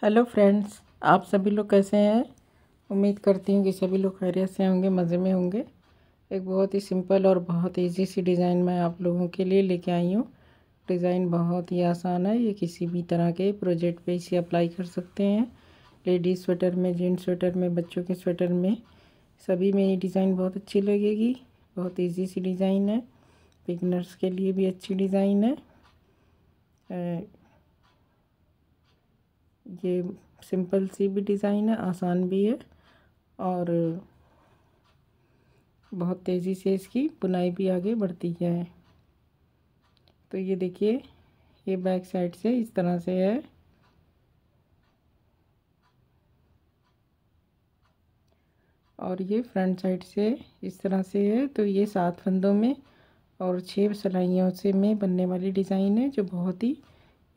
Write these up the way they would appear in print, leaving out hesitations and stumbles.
Hello friends, आप सभी लोग कैसे हैं। उम्मीद करती हूँ कि सभी लोग खैरियत से होंगे, मज़े में होंगे। एक बहुत ही सिंपल और बहुत इजी सी डिज़ाइन मैं आप लोगों के लिए लेके आई हूँ। डिज़ाइन बहुत ही आसान है, ये किसी भी तरह के प्रोजेक्ट पे इसे अप्लाई कर सकते हैं। लेडीज़ स्वेटर में, जेंट्स स्वेटर में, बच्चों के स्वेटर में, सभी में ये डिज़ाइन बहुत अच्छी लगेगी। बहुत ईजी सी डिज़ाइन है, बिगनर्स के लिए भी अच्छी डिज़ाइन है। ये सिंपल सी भी डिज़ाइन है, आसान भी है और बहुत तेज़ी से इसकी बुनाई भी आगे बढ़ती है। तो ये देखिए, ये बैक साइड से इस तरह से है और ये फ्रंट साइड से इस तरह से है। तो ये 7 फंदों में और 6 सिलाइयों से में बनने वाली डिज़ाइन है, जो बहुत ही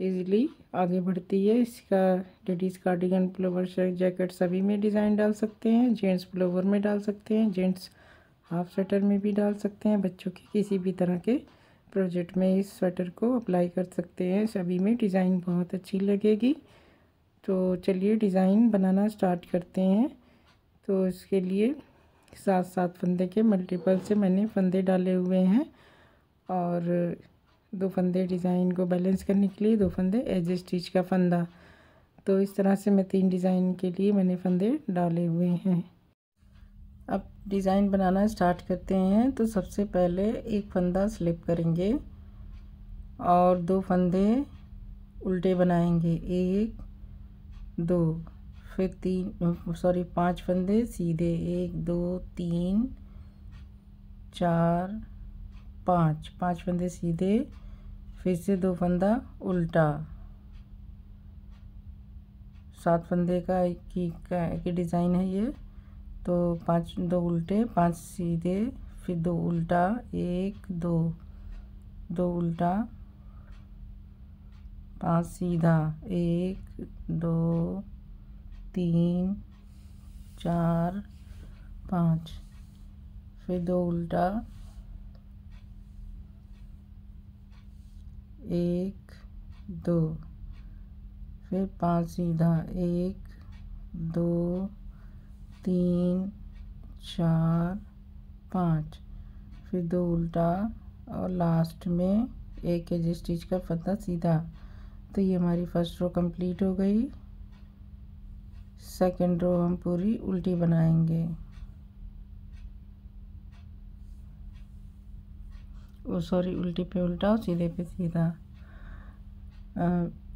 इजीली आगे बढ़ती है। इसका ladies cardigan, pullover, shirt, jacket सभी में डिज़ाइन डाल सकते हैं। जेंट्स पुलोवर में डाल सकते हैं, जेंट्स हाफ स्वेटर में भी डाल सकते हैं। बच्चों के किसी भी तरह के प्रोजेक्ट में इस स्वेटर को अप्लाई कर सकते हैं। सभी में डिज़ाइन बहुत अच्छी लगेगी। तो चलिए डिज़ाइन बनाना स्टार्ट करते हैं। तो इसके लिए 7 फंदे के मल्टीपल से मैंने फंदे डाले हुए हैं और 2 फंदे डिज़ाइन को बैलेंस करने के लिए, 2 फंदे एज स्टिच का फंदा। तो इस तरह से मैं 3 डिज़ाइन के लिए मैंने फंदे डाले हुए हैं। अब डिज़ाइन बनाना स्टार्ट करते हैं। तो सबसे पहले एक फंदा स्लिप करेंगे और 2 फंदे उल्टे बनाएंगे, 1 2, फिर 5 फंदे सीधे, 1 2 3 4 5 फंदे सीधे, फिर से 2 फंदा उल्टा। 7 फंदे की डिज़ाइन है ये। तो 2 उल्टे, 5 सीधे, फिर 2 उल्टा, 1 2 2 उल्टा, 5 सीधा, 1 2 3 4 5, फिर 2 उल्टा, 1 2, फिर 5 सीधा, 1 2 3 4 5, फिर 2 उल्टा और लास्ट में एक एज स्टिच का फंदा सीधा। तो ये हमारी फर्स्ट रो कंप्लीट हो गई। सेकंड रो हम पूरी उल्टी बनाएंगे। उल्टी पे उल्टा और सीधे पे सीधा।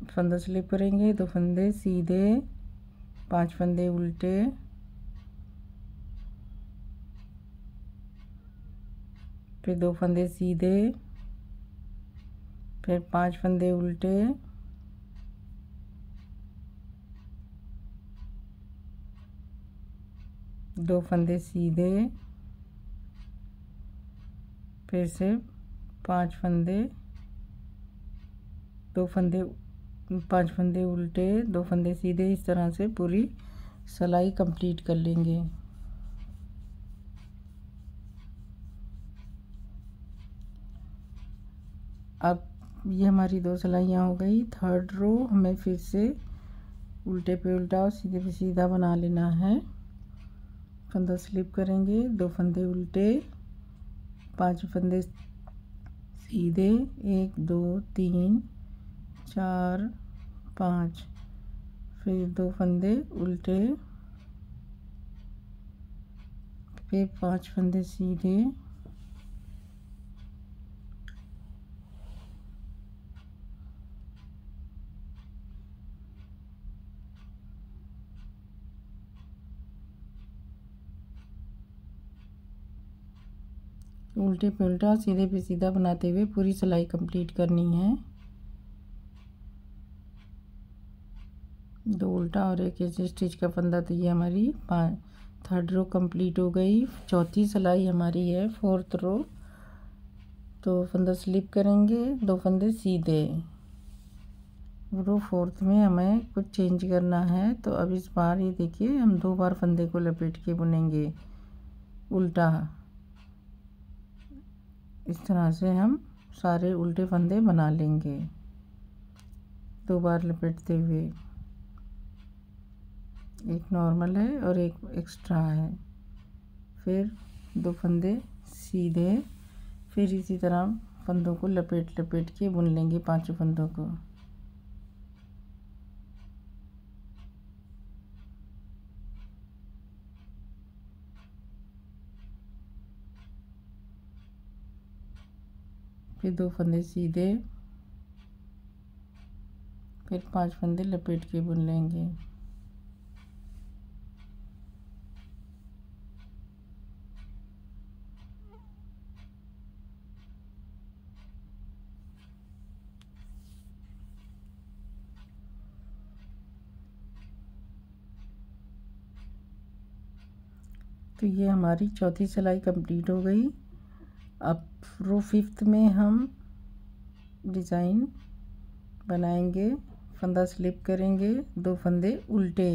फंदा स्लिप करेंगे, 2 फंदे सीधे, 5 फंदे उल्टे, फिर 2 फंदे सीधे, फिर 5 फंदे उल्टे, दो फंदे सीधे, फिर से 5 फंदे, 5 फंदे उल्टे, 2 फंदे सीधे। इस तरह से पूरी सिलाई कंप्लीट कर लेंगे। अब ये हमारी 2 सिलाइयाँ हो गई। थर्ड रो हमें फिर से उल्टे पे उल्टा और सीधे पे सीधा बना लेना है। फंदा स्लिप करेंगे, 2 फंदे उल्टे, 5 फंदे सीधे, 1 2 3 4 5, फिर 2 फंदे उल्टे, फिर 5 फंदे सीधे, उल्टे पे उल्टा सीधे पे सीधा बनाते हुए पूरी सिलाई कंप्लीट करनी है। 2 उल्टा और एक एज स्टिच का फंदा। तो ये हमारी थर्ड रो कंप्लीट हो गई। चौथी सिलाई हमारी है फोर्थ रो। तो फंदा स्लिप करेंगे, 2 फंदे सीधे। रो फोर्थ में हमें कुछ चेंज करना है। तो अब इस बार ये देखिए, हम 2 बार फंदे को लपेट के बुनेंगे उल्टा। इस तरह से हम सारे उल्टे फंदे बना लेंगे 2 बार लपेटते हुए। एक नॉर्मल है और एक एक्स्ट्रा है। फिर 2 फंदे सीधे, फिर इसी तरह फंदों को लपेट लपेट के बुन लेंगे 5 फंदों को। फिर 2 फंदे सीधे, फिर 5 फंदे लपेट के बुन लेंगे। तो ये हमारी चौथी सिलाई कंप्लीट हो गई। अब रो 5th में हम डिज़ाइन बनाएंगे। फंदा स्लिप करेंगे, 2 फंदे उल्टे।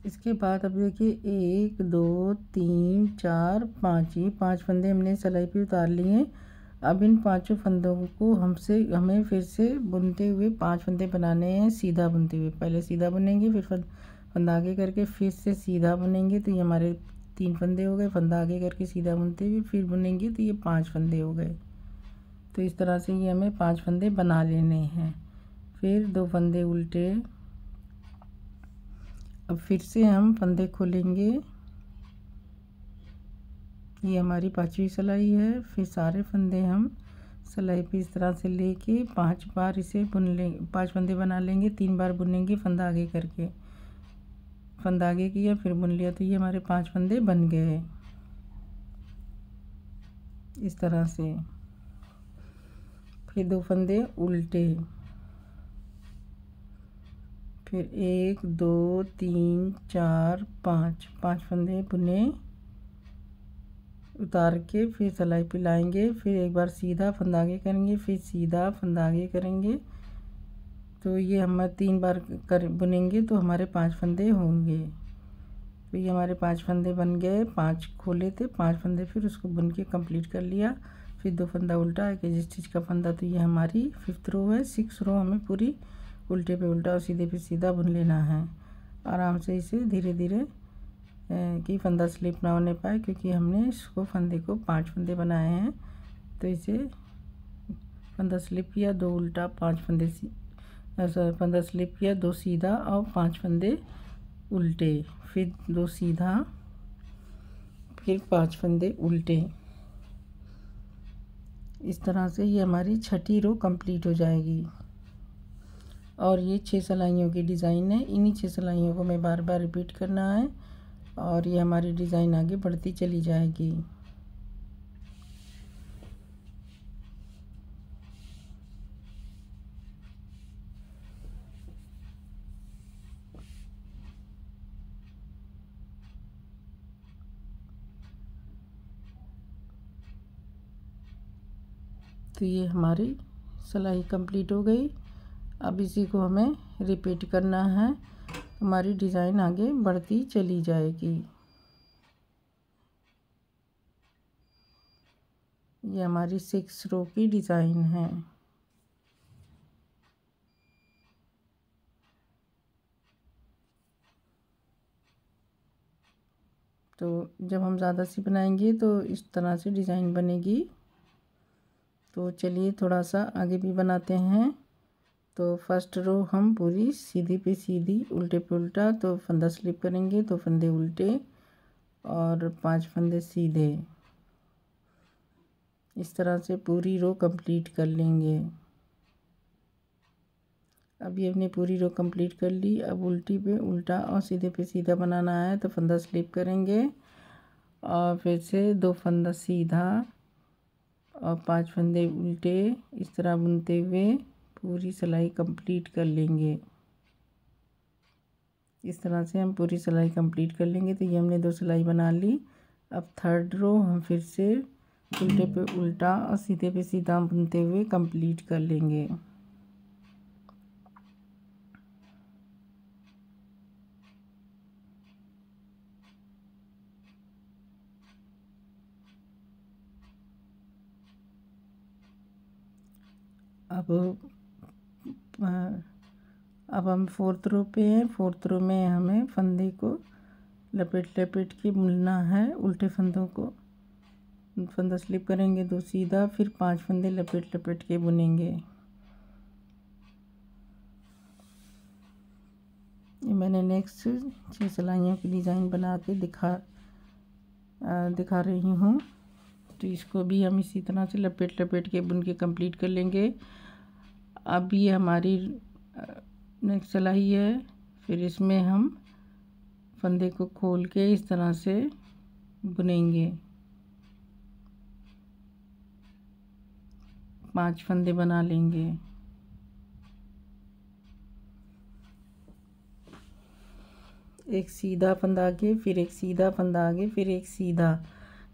इसके बाद अब देखिए 1 2 3 4 5, ये 5 फंदे हमने सिलाई पे उतार लिए। अब इन 5 फंदों को हमें फिर से बुनते हुए 5 फंदे बनाने हैं, सीधा बुनते हुए। पहले सीधा बुनेंगे, फिर फंदा आगे करके फिर से सीधा बुनेंगे, तो ये हमारे 3 फंदे हो गए। फंदा आगे करके सीधा बुनते हुए फिर बुनेंगे, तो ये 5 फंदे हो गए। तो इस तरह से ये हमें 5 फंदे बना लेने हैं। फिर 2 फंदे उल्टे। अब फिर से हम फंदे खोलेंगे। ये हमारी 5वीं सिलाई है। फिर सारे फंदे हम सिलाई पे इस तरह से लेके 5 बार इसे बुन लेंगे, 5 फंदे बना लेंगे, 3 बार बुनेंगे फंदा आगे करके। फंदा आगे किया फिर बुन लिया, तो ये हमारे 5 फंदे बन गए इस तरह से। फिर 2 फंदे उल्टे, फिर 1 2 3 4 5, 5 फंदे बुने, उतार के फिर सिलाई पे लाएंगे। फिर एक बार सीधा फंदा आगे करेंगे, फिर सीधा फंदा आगे करेंगे। तो ये हम 3 बार कर बुनेंगे, तो हमारे 5 फंदे होंगे। तो ये हमारे 5 फंदे बन गए। 5 खोले थे, 5 फंदे फिर उसको बुन के कंप्लीट कर लिया। फिर 2 फंदा उल्टा है कि जिस चीज़ का फंदा, तो ये हमारी 5th रो है। 6 रो हमें पूरी उल्टे पे उल्टा और सीधे पे सीधा बुन लेना है। आराम से इसे धीरे धीरे कि फंदा स्लिप ना होने पाए, क्योंकि हमने इसको फंदे को 5 फंदे बनाए हैं। तो इसे फंदा स्लिप किया, 2 उल्टा, 5 फंदे फंदा स्लिप किया, 2 सीधा और 5 फंदे उल्टे, फिर 2 सीधा, फिर 5 फंदे उल्टे। इस तरह से ये हमारी 6ठी रो कंप्लीट हो जाएगी। और ये 6 सिलाइयों की डिज़ाइन है। इन्हीं 6 सिलाइयों को हमें बार बार रिपीट करना है और ये हमारी डिज़ाइन आगे बढ़ती चली जाएगी। तो ये हमारी सिलाई कंप्लीट हो गई। अब इसी को हमें रिपीट करना है, हमारी डिज़ाइन आगे बढ़ती चली जाएगी। ये हमारी 6 रो की डिज़ाइन है। तो जब हम ज़्यादा सी बनाएंगे तो इस तरह से डिज़ाइन बनेगी। तो चलिए थोड़ा सा आगे भी बनाते हैं। तो फर्स्ट रो हम पूरी सीधी पे सीधी, उल्टे पे उल्टा, तो फंदा स्लिप करेंगे, 2 फंदे उल्टे और 5 फंदे सीधे। इस तरह से पूरी रो कंप्लीट कर लेंगे। अब ये हमने पूरी रो कंप्लीट कर ली। अब उल्टी पे उल्टा और सीधे पे सीधा बनाना है, तो फंदा स्लिप करेंगे और फिर से 2 फंदा सीधा और 5 फंदे उल्टे, इस तरह बुनते हुए पूरी सिलाई कंप्लीट कर लेंगे। इस तरह से हम पूरी सिलाई कंप्लीट कर लेंगे। तो ये हमने 2 सिलाई बना ली। अब थर्ड रो हम फिर से उल्टे पे उल्टा और सीधे पे सीधा बुनते हुए कंप्लीट कर लेंगे। अब अब हम 4th रो पे हैं। 4th रो में हमें फंदे को लपेट लपेट के बुनना है। उल्टे फंदों को फंदा स्लिप करेंगे 2 सीधा, फिर 5 फंदे लपेट लपेट के बुनेंगे। ये मैंने नेक्स्ट 6 सिलाइयों की डिज़ाइन बना के दिखा रही हूँ। तो इसको भी हम इसी तरह से लपेट लपेट के बुन के कंप्लीट कर लेंगे। अब ये हमारी नेक्स्ट सिलाई है। फिर इसमें हम फंदे को खोल के इस तरह से बुनेंगे। 5 फंदे बना लेंगे। एक सीधा फंदा आगे, फिर एक सीधा फंदा आगे, फिर एक सीधा।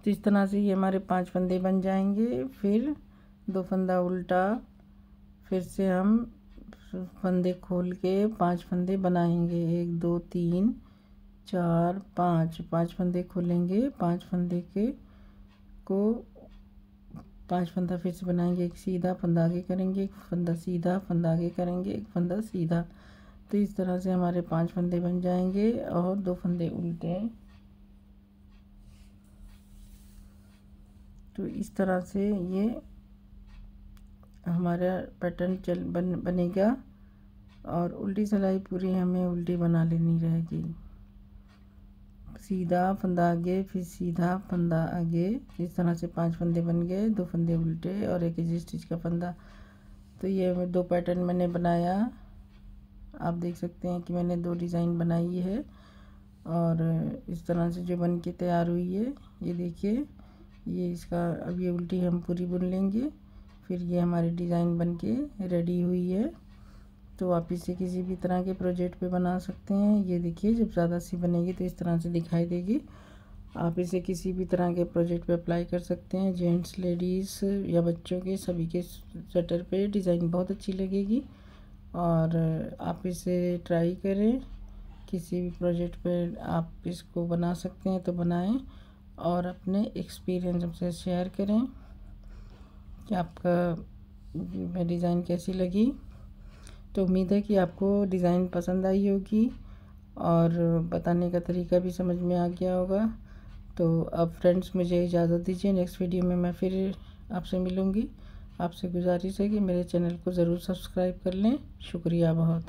तो इस तरह से ये हमारे 5 फंदे बन जाएंगे। फिर 2 फंदा उल्टा, फिर से हम फंदे खोल के 5 फंदे बनाएंगे। 1 2 3 4 5 फंदे खोलेंगे। 5 फंदे को 5 फंदा फिर से बनाएंगे। एक सीधा फंदा आगे करेंगे, एक फंदा सीधा फंदा आगे करेंगे, एक फंदा सीधा। तो इस तरह से हमारे 5 फंदे बन जाएंगे और 2 फंदे उल्टे। तो इस तरह से ये हमारा पैटर्न बनेगा। और उल्टी सिलाई पूरी हमें उल्टी बना लेनी रहेगी। सीधा फंदा आगे, फिर सीधा फंदा आगे। इस तरह से 5 फंदे बन गए। 2 फंदे उल्टे और एक एजी स्टिच का फंदा। तो ये 2 पैटर्न मैंने बनाया। आप देख सकते हैं कि मैंने 2 डिज़ाइन बनाई है और इस तरह से जो बन के तैयार हुई है। ये देखिए, ये इसका अब ये उल्टी हम पूरी बुन लेंगे। फिर ये हमारी डिज़ाइन बन के रेडी हुई है। तो आप इसे किसी भी तरह के प्रोजेक्ट पे बना सकते हैं। ये देखिए, जब ज़्यादा सी बनेगी तो इस तरह से दिखाई देगी। आप इसे किसी भी तरह के प्रोजेक्ट पे अप्लाई कर सकते हैं। जेंट्स, लेडीज़ या बच्चों के सभी के स्वेटर पे डिज़ाइन बहुत अच्छी लगेगी। और आप इसे ट्राई करें। किसी भी प्रोजेक्ट पे आप इसको बना सकते हैं तो बनाएं और अपने एक्सपीरियंस हमसे शेयर करें कि आपका डिज़ाइन कैसी लगी। तो उम्मीद है कि आपको डिज़ाइन पसंद आई होगी और बताने का तरीका भी समझ में आ गया होगा। तो अब फ्रेंड्स, मुझे इजाज़त दीजिए। नेक्स्ट वीडियो में मैं फिर आपसे मिलूँगी। आपसे गुजारिश है कि मेरे चैनल को ज़रूर सब्सक्राइब कर लें। शुक्रिया बहुत।